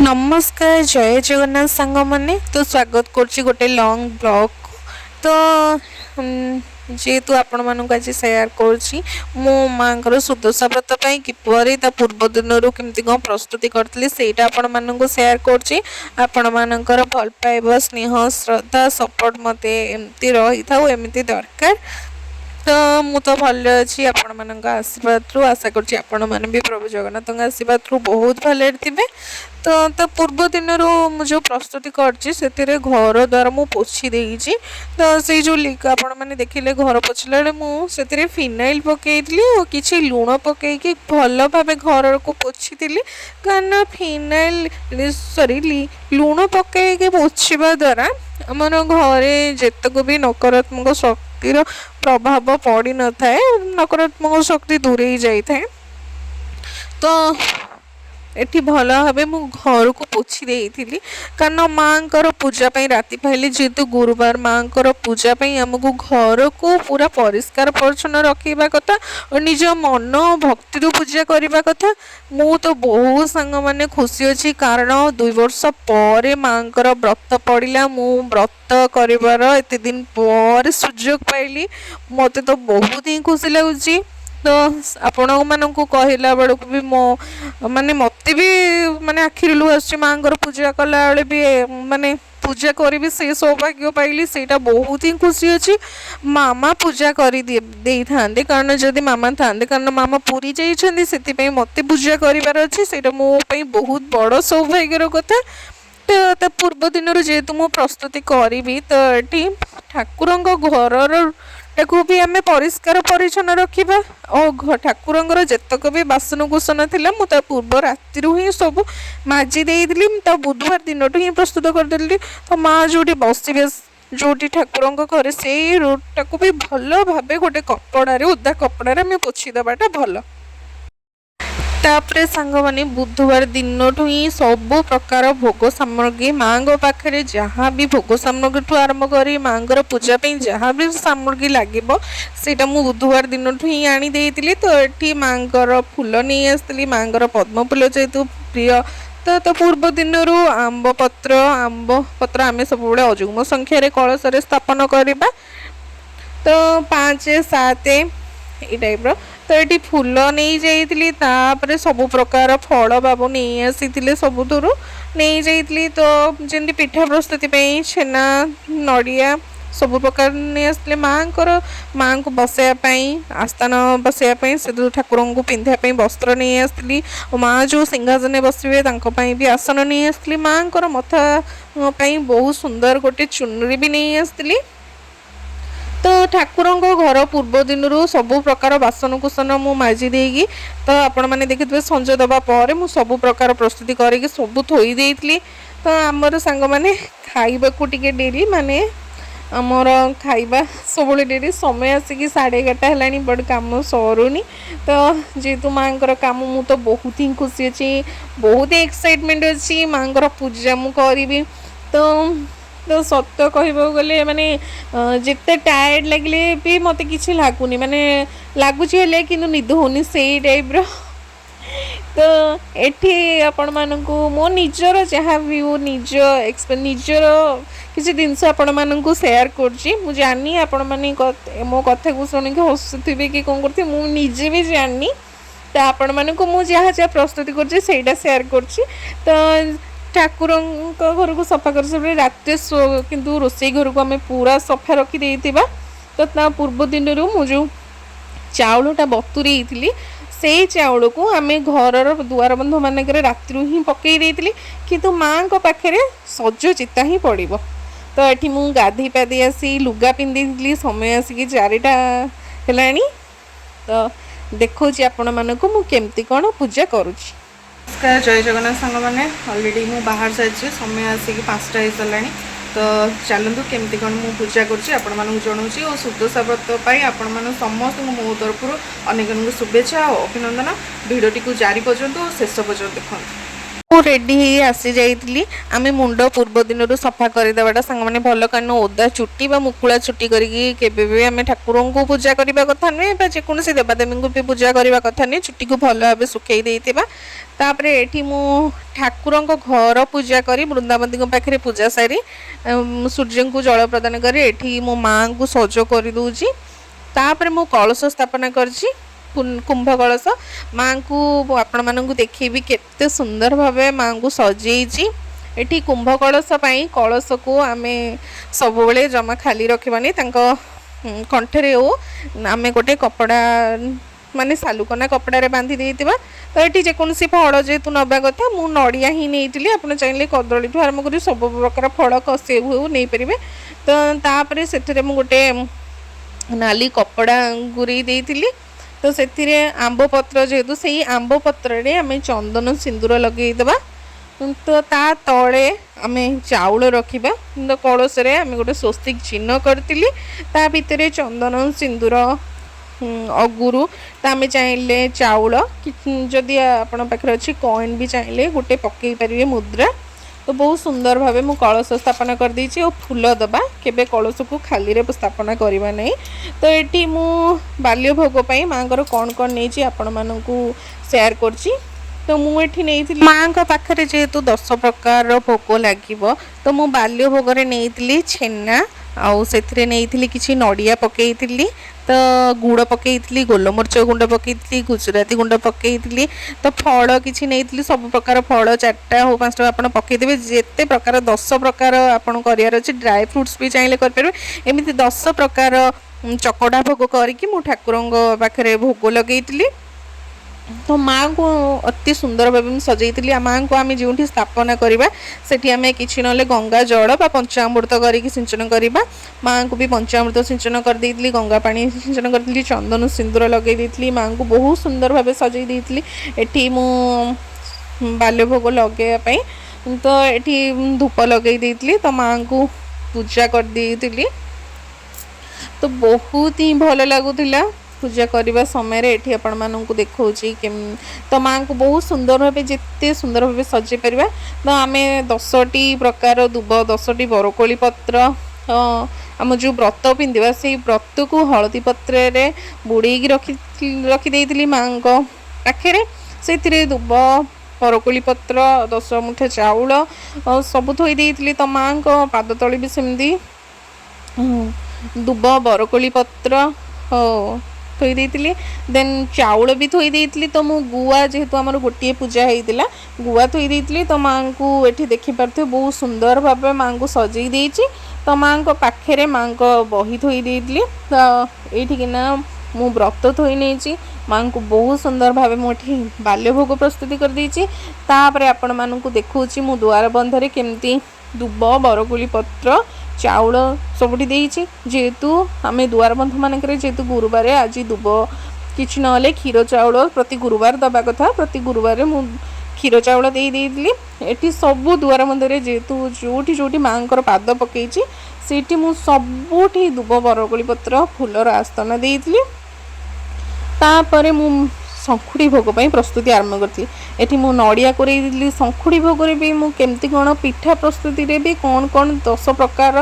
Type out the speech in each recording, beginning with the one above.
नमस्कार जय जगन्नाथ सांग मैंने तो स्वागत कर गोटे लॉन्ग ब्लॉग तो जेहेतु आपण मानक आज सेयार कर मो माँ सुदशा व्रत किपरि पूर्व दिन केमती कौन प्रस्तुति करी से आपण मानक सेयार कर भल पाइबा स्नेह श्रद्धा सपोर्ट मत एमती रही था एमती दरकार तो मु तो भल अच्छी आपण मान आशीर्वाद रु आशा करछि आपण माने भी प्रभु जगन्नाथ आशीर्वाद रु बहुत भले थे तो पूर्व दिन मु जो प्रस्तुति करछि सेतिरे घर द्वार मु पोछि देइछि तो से जो लिक आपण माने देखिले घर पोछला मु सेतिरे फिनाइल पकेइतली और किछि लूण पकेइकी भल भाबे घर को पोछितली कारण फिनाइल सॉरी लूण पकेइकी पोछिबा द्वारा आमर घरे जेतक भी नकारात्मक शक्तिर प्रभाव पड़ी न थाए नकारात्मक शक्ति दूरे जाए तो एठी भल भाव मु घर को पोछि देइथिली कारण माँ पूजा राति पाइले जेहेतु गुरुवार माँ पूजा आमको घर को पूरा परिष्कार परिच्छन्न रखा कथा और निज मन भक्ति पूजा करने कथा मु तो बहुत सांग मैंने खुशी अच्छी कारण 2 वर्ष पर माँ व्रत पड़ा मु व्रत कर एत दिन पर सुजोग पाइली मत तो बहुत ही खुशी लगुच तो आपण मानक कहला बेलू भी मो माने मत भी माने आखिर लुह आस माँ पूजा कला बेले भी माने पूजा करी से सौभाग्य पाइली सेटा बहुत ही खुशी अच्छी मामा पूजा करी दे था कारण जदि मामा था कारण मामा पूरी जाइए से मत पूजा करार अच्छे से मो बहुत बड़ सौभाग्यर कथा तो पूर्व दिन जेहेतु मु प्रस्तुति करी तो ये ठाकुर घर ताकू भी आम परिष्कार परिच्छन्न रखा और ठाकुर जितक भी बासन कुसन था मुझे पूर्व राति ही सब माजी देली तो बुधवार दिन ही प्रस्तुत करदेली तो माँ जो बसवे जो ठाकुर घर से रोडटा को भी भल भाव गोटे कपड़े ओदा कपड़े आम पोछीदेटा भल तापरे सांग माने बुधवार दिन ही सब प्रकार भोग सामग्री माँ पाखे जहाँ भी भोग सामग्री ठू आरंभ कर माँ पूजा जहाँ भी सामग्री लगे सेटा मु बुधवार दिन ही आनी देइतिली तो ये माँ फूल नहीं आसती माँ पद्म फूल जेहेतु प्रिय तो पूर्व दिन आंब पत्र आम सब अजुग्म संख्यार कलश स्थापन करवा तो 5 7 ये टाइप तो ये फूल नहीं जाइली तापर सब प्रकार फल बाबू नहीं आसी सबुर नहीं जाइली तो जमी पिठा प्रस्तुति छेना नड़िया सब प्रकार नहीं आसते माँ को बसैयापाई आस्थान बसैयापाई से ठाकुर को पिंधापी वस्त्र नहीं आसती माँ जो सिंहासन बसवे भी आसन नहीं आसती माँ मथा बहुत सुंदर गोटे चुनरी भी नहीं आसती तो ठाकुर घर पूर्व दिन सब प्रकार बासन कुसन मु माजी देगी तो आपण मैंने देखिए संजय दबा पर मु सब प्रकार प्रस्तुति करके सब थोई देइतली तो आमर सांग मैंने खाइबा को टिके डेरी माने आमर खाइबा सब डेरी समय आसिक 11:30 है बट काम सरुनी तो जेहेतु माँ काम मु तो बहुत ही खुशी अच्छी बहुत ही एक्साइटमेंट अच्छी माँ पूजा मु करी तो सत्य कहबो गले माने जिते टायर्ड लगले भी मते किछि लागुनी माने लागुची हेले किनु निद होनी सेही टाइप रो तो एठी आपण मानकु मो निजर जहाँ भी निज निजर किसी जिनस आपण मानकु शेयर करछि मु जानी आपण माने मो कथा को सुनि के हसुथिबे कि कोन करथि मु निजे भी जानी तो आपण मानकु मु जहाँ जहाँ प्रस्तुति करछि सेटा शेयर करछि तो ठाकुर घर को सफा कर सब रात किंतु रोसई घर को आम पूरा सफा रखी देइथिबा तो पूर्व दिन जो चाउलटा बतुरी से चाउल को आम घर दुआर बंध मानक राति ही पकई देइथिली किंतु माँ पाखे सज चिता ही पड़ो तो ये मुझे गाधे पाधे आसी लुगा पिंधि समय आसिक 4टा है तो देखो आपण मानक मु केमती कौन पूजा करुँची। नमस्कार जय जगन्नाथ सांग मैंने अलरेडी मु बाहर जाइए समय आसिक 5टा हो सारा तो चलतु केमती कौन मु पूजा करुँची और सुदशा व्रत आपण मान समस्त मो तरफ अनेक शुभेच्छा और अभिनंदन भिडियोटी को जारी पर्यंत और शेष पर्यंत देखते। ମୁଁ ରେଡ଼ି ହେଇ ଆସି ଯାଇଥିଲି। ଆମେ ମୁଣ୍ଡ ପୂର୍ବ ଦିନରୁ ସଫା କରିଦେବାଟା ସାଙ୍ଗମାନେ ଭଲ, କାରଣ ଓଦା ଚୁଟି ବା ମୁକୁଳା ଚୁଟି କରିକି କେବେ ବି ଆମେ ଠାକୁରଙ୍କୁ ପୂଜା କରିବା କଥା ନୁହେଁ ବା ଯେକୌଣସି ଦେବାଦେବୀଙ୍କୁ ବି ପୂଜା କରିବା କଥା ନୁହେଁ। ଚୁଟିକୁ ଭଲ ଭାବେ ଶୁଖେଇ ଦେଇଥିବା। ତାପରେ ଏଠି ମୁଁ ଠାକୁରଙ୍କ ଘର ପୂଜା କରି ବୃନ୍ଦାବତୀଙ୍କ ପାଖରେ ପୂଜା ସାରି ସୂର୍ଯ୍ୟଙ୍କୁ ଜଳ ପ୍ରଦାନ କରି ଏଠି ମୋ ମାଆଙ୍କୁ ସଜ କରିଦେଉଛି। ତାପରେ ମୁଁ କଳସ ସ୍ଥାପନା କରିଛି, କୁମ୍ଭ କଳସ। ମାଆଙ୍କୁ ଆପଣମାନଙ୍କୁ ଦେଖେଇବି କେତେ ସୁନ୍ଦର ଭାବେ ମାଆଙ୍କୁ ସଜେଇଛି। ଏଠି କୁମ୍ଭ କଳସ ପାଇଁ କଳସକୁ ଆମେ ସବୁବେଳେ ଜମା ଖାଲି ରଖିବାନି, ତାଙ୍କ କଣ୍ଠରେ ଆମେ ଗୋଟେ କପଡ଼ା ମାନେ ସାଲୁକନା କପଡ଼ାରେ ବାନ୍ଧି ଦେଇଥିବା। ତ ଏଠି ଯେକୌଣସି ଫଳ ଯେହେତୁ ନେବା କଥା, ମୁଁ ନଡ଼ିଆ ହିଁ ନେଇଥିଲି। ଆପଣ ଚାହିଁଲେ କଦଳୀଠୁ ଆରମ୍ଭ କରି ସବୁ ପ୍ରକାର ଫଳ ସେଉ ହେଉ ନେଇପାରିବେ। ତ ତାପରେ ସେଥିରେ ମୁଁ ଗୋଟେ ନାଲି କପଡ଼ା ଗୁରେଇ ଦେଇଥିଲି। ତ ସେଥିରେ ଆମ୍ବ ପତ୍ର, ଯେହେତୁ ସେଇ ଆମ୍ବ ପତ୍ରରେ ଆମେ ଚନ୍ଦନ ସିନ୍ଦୁର ଲଗେଇଦେବା। ତ ତା ତଳେ ଆମେ ଚାଉଳ ରଖିବା। ତ କଳସରେ ଆମେ ଗୋଟେ ସ୍ୱସ୍ତିକ ଚିହ୍ନ କରିଥିଲି। ତା ଭିତରେ ଚନ୍ଦନ ସିନ୍ଦୁର ଅଗୁରୁ, ତ ଆମେ ଚାହିଁଲେ ଚାଉଳ, ଯଦି ଆପଣଙ୍କ ପାଖରେ ଅଛି କଏନ୍ ବି ଚାହିଁଲେ ଗୋଟେ ପକେଇ ପାରିବେ ମୁଦ୍ରା। ତ ବହୁତ ସୁନ୍ଦର ଭାବେ ମୁଁ କଳସ ସ୍ଥାପନ କରିଦେଇଛି। ଆଉ ଫୁଲ ଦେବା, କେବେ କଳସକୁ ଖାଲିରେ ସ୍ଥାପନ କରିବା ନାହିଁ। ତ ଏଠି ମୁଁ ବାଲ୍ୟ ଭୋଗ ପାଇଁ ମାଆଙ୍କର କ'ଣ କ'ଣ ନେଇଛି ଆପଣମାନଙ୍କୁ ସେୟାର କରୁଛି। ତ ମୁଁ ଏଠି ନେଇଥିଲି, ମାଆଙ୍କ ପାଖରେ ଯେହେତୁ 10 ପ୍ରକାରର ଭୋଗ ଲାଗିବ, ତ ମୁଁ ବାଲ୍ୟ ଭୋଗରେ ନେଇଥିଲି ଛେନା, ଆଉ ସେଥିରେ ନେଇଥିଲି କିଛି ନଡ଼ିଆ ପକେଇଥିଲି, ତ ଗୁଡ଼ ପକେଇଥିଲି, ଗୋଲମରିଚ ଗୁଣ୍ଡ ପକେଇଥିଲି, ଗୁଜୁରାତି ଗୁଣ୍ଡ ପକେଇଥିଲି। ତ ଫଳ କିଛି ନେଇଥିଲି, ସବୁ ପ୍ରକାର ଫଳ 4ଟା ହଉ 5ଟା ଆପଣ ପକେଇଦେବେ। ଯେତେ ପ୍ରକାର 10 ପ୍ରକାର ଆପଣ କରିବାର ଅଛି। ଡ୍ରାଏ ଫ୍ରୁଟ୍ସ ବି ଚାହିଁଲେ କରିପାରିବେ। ଏମିତି 10 ପ୍ରକାର ଚକଡ଼ା ଭୋଗ କରିକି ମୁଁ ଠାକୁରଙ୍କ ପାଖରେ ଭୋଗ ଲଗେଇଥିଲି। ତ ମାଆଙ୍କୁ ଅତି ସୁନ୍ଦର ଭାବେ ମୁଁ ସଜେଇଥିଲି। ମାଆଙ୍କୁ ଆମେ ଯେଉଁଠି ସ୍ଥାପନା କରିବା ସେଠି ଆମେ କିଛି ନହେଲେ ଗଙ୍ଗା ଜଳ ବା ପଞ୍ଚାମୃତ କରିକି ସିଞ୍ଚନ କରିବା। ମାଆଙ୍କୁ ବି ପଞ୍ଚାମୃତ ସିଞ୍ଚନ କରିଦେଇଥିଲି, ଗଙ୍ଗା ପାଣି ସିଞ୍ଚନ କରିଥିଲି, ଚନ୍ଦନ ସିନ୍ଦୁର ଲଗାଇ ଦେଇଥିଲି। ମାଆଙ୍କୁ ବହୁତ ସୁନ୍ଦର ଭାବେ ସଜେଇ ଦେଇଥିଲି। ଏଠି ମୁଁ ବାଲ୍ୟ ଭୋଗ ଲଗାଇବା ପାଇଁ ତ ଏଠି ଧୂପ ଲଗାଇ ଦେଇଥିଲି। ତ ମାଆଙ୍କୁ ପୂଜା କରିଦେଇଥିଲି। ତ ବହୁତ ହିଁ ଭଲ ଲାଗୁଥିଲା ପୂଜା କରିବା ସମୟରେ। ଏଠି ଆପଣମାନଙ୍କୁ ଦେଖାଉଛି ତ ମାଆଙ୍କୁ ବହୁତ ସୁନ୍ଦର ଭାବେ, ଯେତେ ସୁନ୍ଦର ଭାବେ ସଜେଇ ପାରିବା। ତ ଆମେ 10ଟି ପ୍ରକାର ଦୁବ, 10ଟି ବରକୋଳି ପତ୍ର, ଆମ ଯେଉଁ ବ୍ରତ ପିନ୍ଧିବା ସେଇ ବ୍ରତକୁ ହଳଦୀ ପତ୍ରରେ ବୁଡ଼େଇକି ରଖିଦେଇଥିଲି ମାଆଙ୍କ ପାଖରେ। ସେଥିରେ ଦୁବ, ବରକୋଳି ପତ୍ର, 10 ମୁଠା ଚାଉଳ ସବୁ ଥୋଇ ଦେଇଥିଲି। ତ ମାଆଙ୍କ ପାଦ ତଳେ ବି ସେମିତି ଦୁବ, ବରକୋଳି ପତ୍ର ଥୋଇ ଦେଇଥିଲି। ଦେନ୍ ଚାଉଳ ବି ଥୋଇ ଦେଇଥିଲି। ତ ମୁଁ ଗୁଆ, ଯେହେତୁ ଆମର ଗୋଟିଏ ପୂଜା ହେଇଥିଲା, ଗୁଆ ଥୋଇ ଦେଇଥିଲି। ତ ମାଆଙ୍କୁ ଏଠି ଦେଖିପାରୁଥିବେ ବହୁତ ସୁନ୍ଦର ଭାବେ ମାଆଙ୍କୁ ସଜେଇ ଦେଇଛି। ତ ମାଆଙ୍କ ପାଖରେ ମାଆଙ୍କ ବହି ଥୋଇ ଦେଇଥିଲି। ତ ଏଇଠିକିନା ମୁଁ ବ୍ରତ ଥୋଇ ନେଇଛି। ମାଆଙ୍କୁ ବହୁତ ସୁନ୍ଦର ଭାବେ ମୁଁ ଏଠି ବାଲ୍ୟ ଭୋଗ ପ୍ରସ୍ତୁତି କରିଦେଇଛି। ତାପରେ ଆପଣମାନଙ୍କୁ ଦେଖାଉଛି ମୁଁ ଦୁଆର ବନ୍ଧରେ କେମିତି ଦୁବ, ବରକୋଳି ପତ୍ର, ଚାଉଳ ସବୁଠି ଦେଇଛି। ଯେହେତୁ ଆମେ ଦୁଆର ବନ୍ଧ ମାନଙ୍କରେ, ଯେହେତୁ ଗୁରୁବାର, ଆଜି ଦୁବ କିଛି ନହେଲେ କ୍ଷୀର ଚାଉଳ ପ୍ରତି ଗୁରୁବାର ଦେବା କଥା। ପ୍ରତି ଗୁରୁବାରରେ ମୁଁ କ୍ଷୀର ଚାଉଳ ଦେଇଥିଲି। ଏଠି ସବୁ ଦୁଆର ବନ୍ଧରେ, ଯେହେତୁ ଯେଉଁଠି ଯେଉଁଠି ମାଆଙ୍କର ପାଦ ପକେଇଛି ସେଇଠି ମୁଁ ସବୁଠି ଦୁବ, ବରକୋଳି ପତ୍ର, ଫୁଲର ଆସ୍ଥାନ ଦେଇଥିଲି। ତାପରେ ମୁଁ ଶଙ୍ଖୁଡ଼ି ଭୋଗ ପାଇଁ ପ୍ରସ୍ତୁତି ଆରମ୍ଭ କରିଥିଲି। ଏଠି ମୁଁ ନଡ଼ିଆ କୋରେଇ ଦେଇଥିଲି। ଶଙ୍ଖୁଡ଼ି ଭୋଗରେ ବି ମୁଁ କେମିତି କ'ଣ ପିଠା ପ୍ରସ୍ତୁତିରେ ବି କ'ଣ 10 ପ୍ରକାର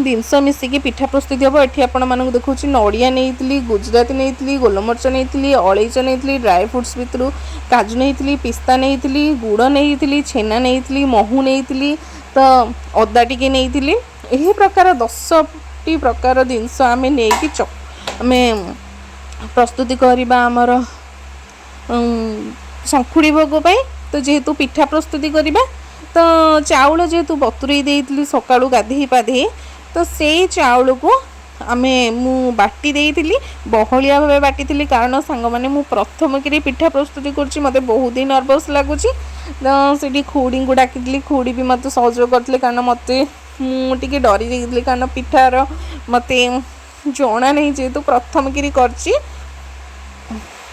ଜିନିଷ ମିଶିକି ପିଠା ପ୍ରସ୍ତୁତି ହେବ। ଏଠି ଆପଣମାନଙ୍କୁ ଦେଖାଉଛି ନଡ଼ିଆ ନେଇଥିଲି, ଗୁଜୁରାତି ନେଇଥିଲି, ଗୋଲମରିଚ ନେଇଥିଲି, ଅଳେଇଚ ନେଇଥିଲି, ଡ୍ରାଏ ଫ୍ରୁଟ୍ସ ଭିତରୁ କାଜୁ ନେଇଥିଲି, ପିସ୍ତା ନେଇଥିଲି, ଗୁଡ଼ ନେଇଥିଲି, ଛେନା ନେଇଥିଲି, ମହୁ ନେଇଥିଲି, ତ ଅଦା ଟିକେ ନେଇଥିଲି। ଏହି ପ୍ରକାର 10ଟି ପ୍ରକାର ଜିନିଷ ଆମେ ନେଇକି ଆମେ ପ୍ରସ୍ତୁତି କରିବା ଆମର ଶଙ୍ଖୁଡ଼ି ଭୋଗ ପାଇଁ। ତ ଯେହେତୁ ପିଠା ପ୍ରସ୍ତୁତି କରିବା, ତ ଚାଉଳ ଯେହେତୁ ବତୁରେଇ ଦେଇଥିଲି ସକାଳୁ ଗାଧେଇ ପାଧେଇ, ତ ସେଇ ଚାଉଳକୁ ମୁଁ ବାଟି ଦେଇଥିଲି। ବହଳିଆ ଭାବେ ବାଟିଥିଲି, କାରଣ ସାଙ୍ଗମାନେ ମୁଁ ପ୍ରଥମ କରି ପିଠା ପ୍ରସ୍ତୁତି କରୁଛି, ମୋତେ ବହୁତ ହିଁ ନର୍ଭସ୍ ଲାଗୁଛି। ତ ସେଠି ଖୁଡ଼ିଙ୍କୁ ଡାକିଥିଲି। ଖୁଡ଼ି ବି ମୋତେ ସହଯୋଗ କରିଥିଲେ, କାରଣ ମୁଁ ଟିକେ ଡରି ଯାଇଥିଲି, କାରଣ ପିଠାର ମୋତେ ଜଣା ନାହିଁ, ଯେହେତୁ ପ୍ରଥମ କରି କରିଛି।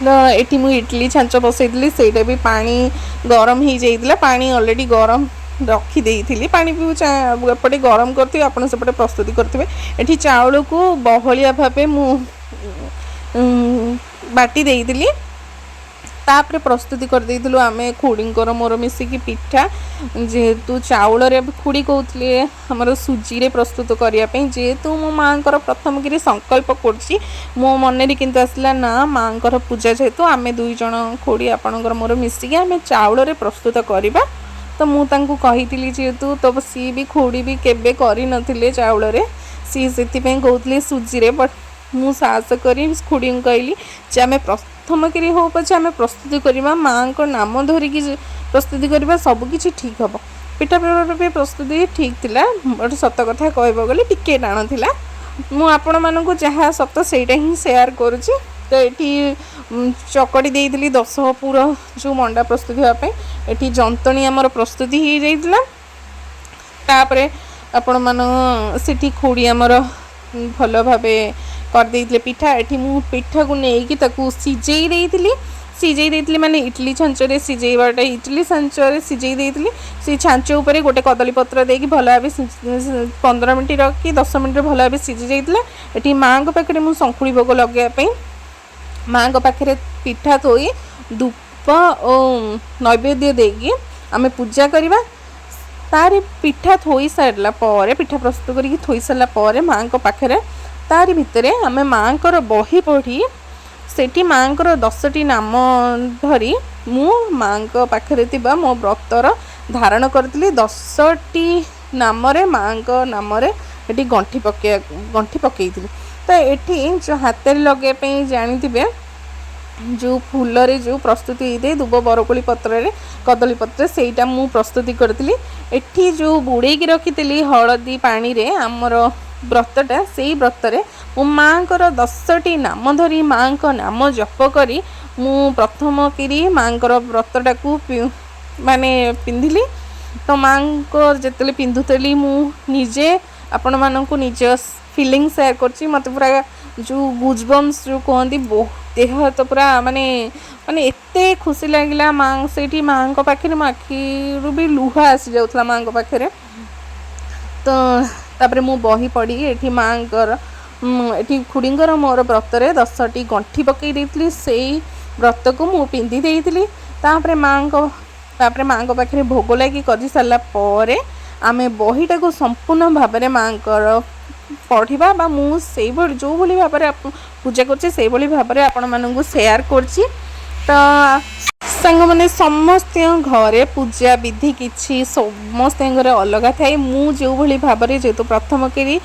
ତ ଏଠି ମୁଁ ଇଟିଲି ଛାଞ୍ଚ ବସାଇଥିଲି। ସେଇଟା ବି ପାଣି ଗରମ ହେଇଯାଇଥିଲା। ପାଣି ଅଲରେଡ଼ି ଗରମ ରଖିଦେଇଥିଲି। ପାଣି ବି ଏପଟେ ଗରମ କରିଥିବେ, ଆପଣ ସେପଟେ ପ୍ରସ୍ତୁତି କରିଥିବେ। ଏଠି ଚାଉଳକୁ ବହଳିଆ ଭାବେ ମୁଁ ବାଟି ଦେଇଥିଲି। तापर प्रस्तुति करदेलु आम खुड़ींकर मोर मिसिकी पिठा जेहेतु चाउल खुड़ी कहते आमर सुजी प्रस्तुत करने जेहेतु मो माँ प्रथम कि संकल्प कर मो मन कि आसला ना माँ पूजा जेहेतु आम दुई जन खुड़ी आपणकर मोर मिसिकी आम चाउल प्रस्तुत करवा तो मुझे कही जेहेतु तो सी भी खुड़ी भी केवे कर चाउल सी से कहते सुजी बट मु साहस करी खुड़ी कहली जे आम प्रथम कि हो पचे आम प्रस्तुति करवा माँ को नाम धरिकी प्रस्तुति करवा सबकि ठीक हम पिठा भी प्रस्तुति ठीक थिला बट सत कथा कह गले टिके टाण थिला मुझे मानक जहाँ सत सेटा ही सेयार करुँची तो ये चकड़ी देती 10 पूरा जो मंडा प्रस्तुति हाँपाई ये जंतणी आमर प्रस्तुति हो जाइला तापर आपण मान से खुड़ी आमर भल भाव करदे पिठा ये मु पिठा को लेकिन सिझे माने इडली छांचरे सिझेबाटा इडली छांचरे सिझे से छांच उपर गोटे कदली पत्र देकी भल भाव 15 मिनट रखी 10 मिनट भल भाव सिझी जाइला ये माँ पाखे मुझे संकुड़ी भोग लगेवाई माँ पाखे पिठा थोई धूप और नैवेद्य देकी आम पूजा करवा तार पिठा थोई सारा पिठा प्रस्तुत करके थोई सारा माँ पाखे तारी भितर आम माँ बही पढ़ी सेठी माँ 10टी नाम धरी मु माँ पाखे मो व्रतर धारण करी 10टी नाम माँ नाम ये गंठी पकई तो ये जो हाथ लगे जानी जो फूल रे जो प्रस्तुति होते दुब बरकोली पत्र कदली पत्र सेटा मु प्रस्तुति करी एठी जो बुड़े रखी हलदी पानी रे आमर व्रतटा से व्रतरे मो माँ 10टी नाम धरी माँ को नाम जप करी मु प्रथम कि माँ व्रतटा को माने पिंधिली तो माँ को जिते पिंधुली मुझे आपण मानक निज फिलिंग सेयार कर मत पूरा जो गुजबम्स जो कहती बहुत देह तो पूरा माने माने एते खुशी लगिला माँ से माँ पाखे मो आखिरू भी लुह आसी जाऊला माँ पाखे तो तापर मु बही पढ़ी ये माँ ये खुड़ींकर मोर व्रतरे 10टी गंठी पकई देती से व्रत को मु पिंधि देती तापर माँ पाखे भोग लगी कर सारापर आम बहीटा को संपूर्ण भाव में माँ पढ़ा बा मुझे जो भाव में पूजा कर भाव में आपण मानक सेयार कर सांग मैंने समस्त घरे पूजा विधि किसी समस्त घरे अलग थाए मु जो भाव में जेहेतु प्रथम कि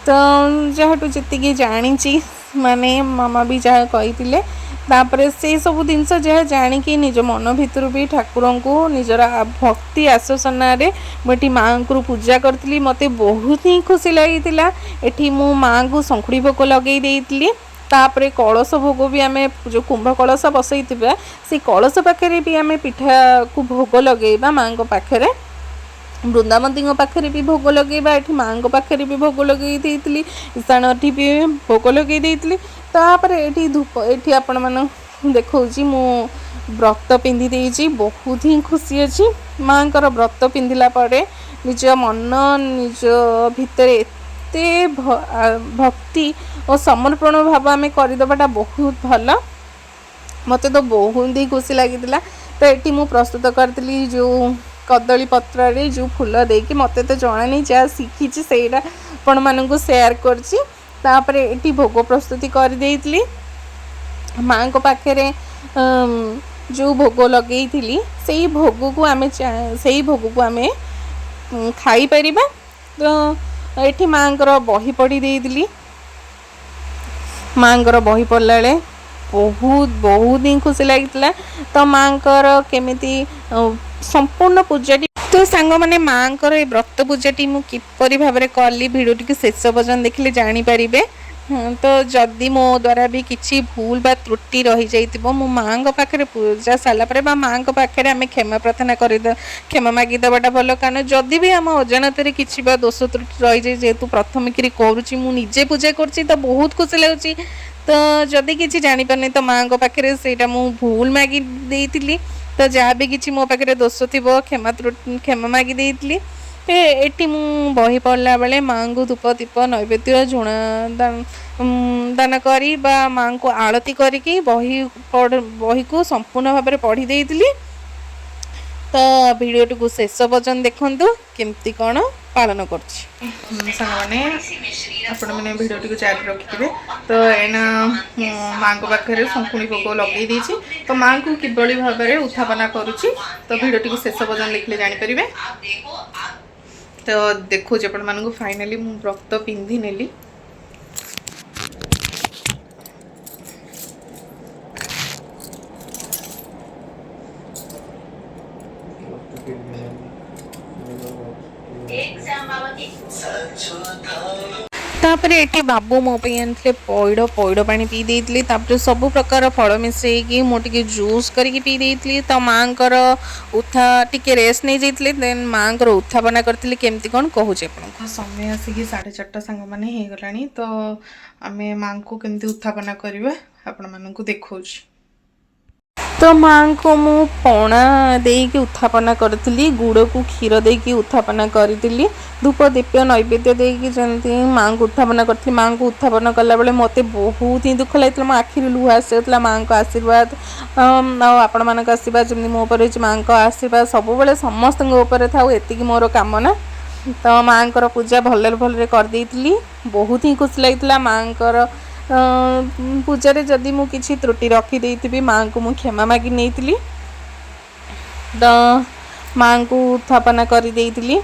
तो जहाँ जी जानी माने मामा भी जहाँ कही तापर से सब जिनस जहाँ जाणी निज मन भितर भी ठाकुर को निजर भक्ति आश्वासन मुझे माँ को पूजा करी मत बहुत ही खुशी लगी ये मु माँ को संकुड़ी भोग लगे तापर कलश भोग भी आम जो कुंभ कलश बसई से कलश पाखे भी आम पिठा को भोग लगेबा माँ पाखे वृंदावती पाखे भी भोग लगेबा ये माँ पाखे भी भोग लगे ईशान भी भोग लगे तापर ये धूप ये आपण मन देखा मु व्रत पिंधि देछि बहुत ही खुशी अच्छी माँ व्रत पिंधिला निज मन निज भितर एते भक्ति और समर्पण भाव आम करदेवाटा बहुत भल मत तो बहुत ही खुशी लगी तो ये मु प्रस्तुत करी जो कदली पत्र रे जो फूल देकी मत तो जना नहीं जहाँ शिखी से आपण मानक सेयार करपर ये भोग प्रस्तुति कर देती माँ पाखे जो भोग लगे से भोग को आम से भोग को आम खाई परिबा तो ये माँ बही पढ़ी देती माँ बही पढ़ला बेले बहुत बहुत ही खुशी लगी तो माँ केमिति संपूर्ण पूजाटी तो सांग मैंने माँ ये व्रत पूजाटी मु किपरि भाव में कली भिडियो टी शेष पर्यटन देखिले जानीपारे तो जदि मो द्वारा भी किसी भूल बा त्रुटि रही जाइतिबो मो माँ पाखे पूजा सारापर माँ पाखे आम क्षमा प्रार्थना कर क्षमा मागिदेवाटा भल कारण जदि भी आम अजाणत किसी दोष त्रुटि रही जाए जेहेतु प्रथम कि करुँची मुझे पूजा करुँची तो बहुत खुशी लगुच तो जदि किसी जापारे तो माँ पाखे से भूल मागी देती तो जहाँ भी किसी मो पाखे दोष थी क्षमा मागी देती ये मु बही पढ़ला बेले माँ को धूप दीप नैवेद्य झुणा ବନ୍ଦାନ କରି ବା ମାଙ୍କୁ ଆଳତି କରିକି ବହିକୁ ସମ୍ପୂର୍ଣ୍ଣ ଭାବରେ ପଢ଼ି ଦେଇଥିଲି। ତ ଭିଡ଼ିଓଟିକୁ ଶେଷ ପର୍ଯ୍ୟନ୍ତ ଦେଖନ୍ତୁ କେମିତି କ'ଣ ପାଳନ କରୁଛି। ସାଙ୍ଗମାନେ ଆପଣମାନେ ଭିଡ଼ିଓଟିକୁ ଜାରି ରଖିଥିବେ। ତ ଏଇନା ମୁଁ ମାଙ୍କ ପାଖରେ ଶଙ୍କୁଣି ଭୋଗ ଲଗାଇ ଦେଇଛି। ତ ମାଙ୍କୁ କିଭଳି ଭାବରେ ଉତ୍ଥାପନା କରୁଛି ତ ଭିଡ଼ିଓଟିକୁ ଶେଷ ପର୍ଯ୍ୟନ୍ତ ଦେଖିଲେ ଜାଣିପାରିବେ। ତ ଦେଖୁଛି ଆପଣମାନଙ୍କୁ ଫାଇନାଲି ମୁଁ ବ୍ରତ ପିନ୍ଧି ନେଲି। तापरे एटी बाबू मो पे आनते पइड पानी पी देती। सब प्रकार फल मिसईकी मुझे जूस करके पी देती। तो माँ उत्था टिके रेस्ट नहीं जाइए। देन माँ उत्थापना करी केमती कौन कहूँ समय आसिक 4:30 सांग मैंने हो गला। तो आम माँ को केमती उत्थापना करवा आपण मानक देखा। तो माँ को मु पणा देकी उत्थापना करी गुड़ को क्षीर देकी उत्थापना करी धूप दीप नैवेद्य देकी जमी माँ को उत्थापना करी। माँ को उत्थापना कला बेले मत बहुत ही दुख लगे। मो आखिरी लुह आसला माँ को आशीर्वाद आपण मान आशीर्वाद जमी मो माँ को आशीर्वाद सब बेले समस्त था एति मोर कामना। तो माँ पूजा भल भल कर देती। बहुत ही खुशी लगी माँ पूजारे जदि मु किसी त्रुटि रखी थी माँ को मुझे क्षमा मागी नहीं। तो माँ को उत्थापना कर देती।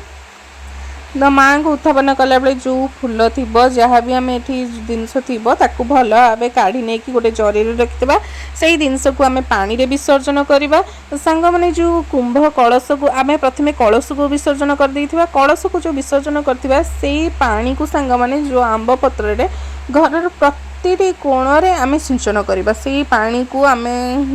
तो माँ को उत्थापना कला बेले जो फूल थी जहाँ भी आम ये जिनस थी भल भाव काढ़ी नहीं कि गोटे जरी रखिवा से जिनस को आम पानी रे विसर्जन करवा। सांग मैंने जो कुंभ कलश को आम प्रथम कलश को विसर्जन कर देथिबा। कलश को जो विसर्जन करथिबा से पानी को सांग मैंने जो आंब पत्र रे घर प्रति कोणरे आम सिंचन करवा। से पानी को आम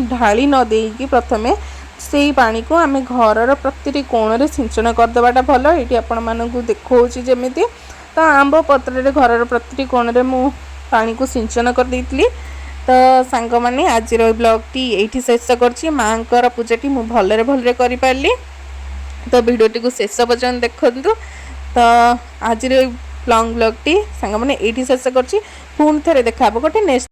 ढाली न देकी प्रथमे से पानी को आम घर प्रति कोणरे सिंचन करदेवाटा भल। ये आपण मानक देखा जमी। तो आंब पत्र घर प्रति कोणरे मु पानी को सिंचन कर देती। तो सांग मैंने आज ब्लॉगटी ये शेष कर माँ पूजाटी मुझे भलरे भलरे कर पारि। तो भिडियोटी को शेष पर्यंत देखु। तो आज लॉन्ग ब्लॉगटी सांग मैंने ये शेष कर पुणी थे देखा गोटे नेक्स्ट